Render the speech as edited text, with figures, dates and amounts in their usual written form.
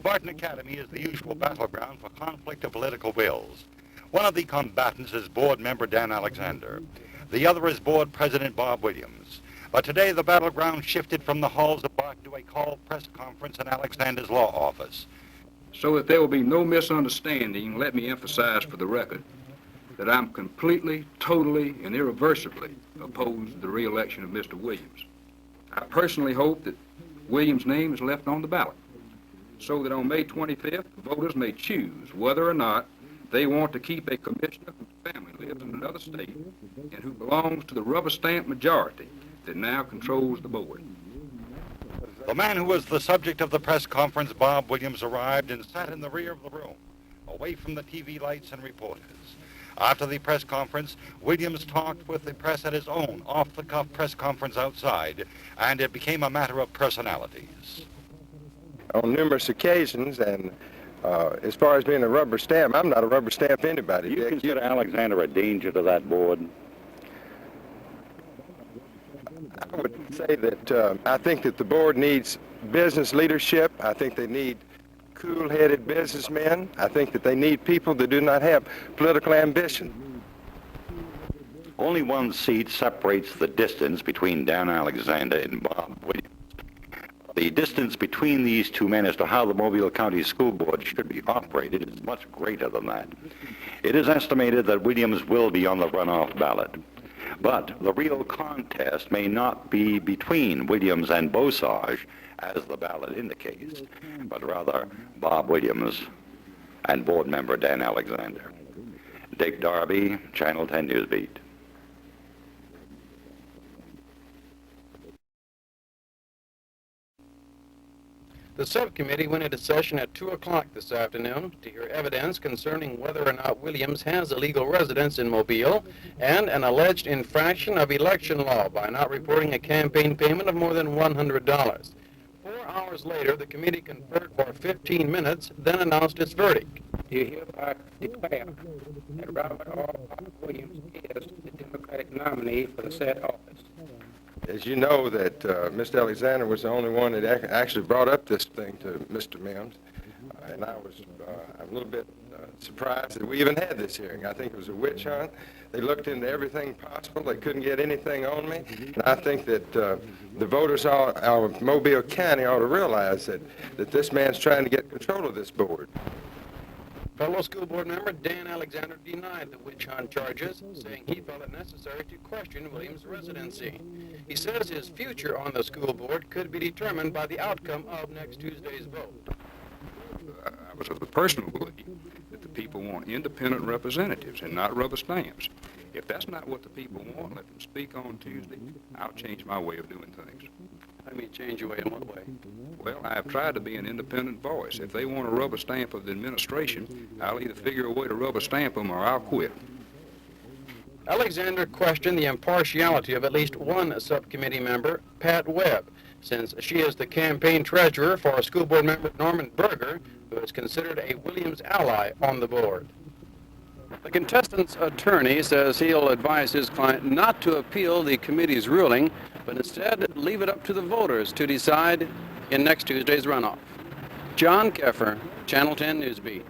Barton Academy is the usual battleground for conflict of political wills. One of the combatants is board member Dan Alexander. The other is board president Bob Williams. But today the battleground shifted from the halls of Barton to a called press conference in Alexander's law office. So that there will be no misunderstanding, let me emphasize for the record that I'm completely, totally, and irreversibly opposed to the re-election of Mr. Williams. I personally hope that Williams' name is left on the ballot so that on May 25th, voters may choose whether or not they want to keep a commissioner whose family lives in another state and who belongs to the rubber stamp majority that now controls the board. The man who was the subject of the press conference, Bob Williams, arrived and sat in the rear of the room, away from the TV lights and reporters. After the press conference, Williams talked with the press at his own off-the-cuff press conference outside, and it became a matter of personalities. On numerous occasions, and as far as being a rubber stamp, I'm not a rubber stamp anybody. Do you consider Alexander a danger to that board? I would say that I think that the board needs business leadership. I think they need cool-headed businessmen. I think that they need people that do not have political ambition. Only one seat separates the distance between Dan Alexander and Bob Williams. The distance between these two men as to how the Mobile County School Board should be operated is much greater than that. It is estimated that Williams will be on the runoff ballot. But the real contest may not be between Williams and Bosage, as the ballot indicates, but rather Bob Williams and board member Dan Alexander. Dick Darby, Channel 10 Newsbeat. The subcommittee went into session at 2 o'clock this afternoon to hear evidence concerning whether or not Williams has a legal residence in Mobile and an alleged infraction of election law by not reporting a campaign payment of more than $100. 4 hours later, the committee conferred for 15 minutes, then announced its verdict. You hereby declare that Robert R. Williams is the Democratic nominee for the said office. As you know, that Mr. Alexander was the only one that actually brought up this thing to Mr. Mims, and I was a little bit surprised that we even had this hearing. I think it was a witch hunt. They looked into everything possible. They couldn't get anything on me, and I think that the voters of Mobile County ought to realize that this man's trying to get control of this board. Fellow school board member Dan Alexander denied the witch hunt charges, saying he felt it necessary to question Williams' residency. He says his future on the school board could be determined by the outcome of next Tuesday's vote. I was of the personal belief that the people want independent representatives and not rubber stamps. If that's not what the people want, let them speak on Tuesday. I'll change my way of doing things. I mean, change your way in what way? Well, I have tried to be an independent voice. If they want a rubber stamp of the administration, I'll either figure a way to rubber stamp them or I'll quit. Alexander questioned the impartiality of at least one subcommittee member, Pat Webb, since she is the campaign treasurer for school board member Norman Berger, who is considered a Williams ally on the board. The contestant's attorney says he'll advise his client not to appeal the committee's ruling, but instead leave it up to the voters to decide in next Tuesday's runoff. John Keffer, Channel 10 Newsbeat.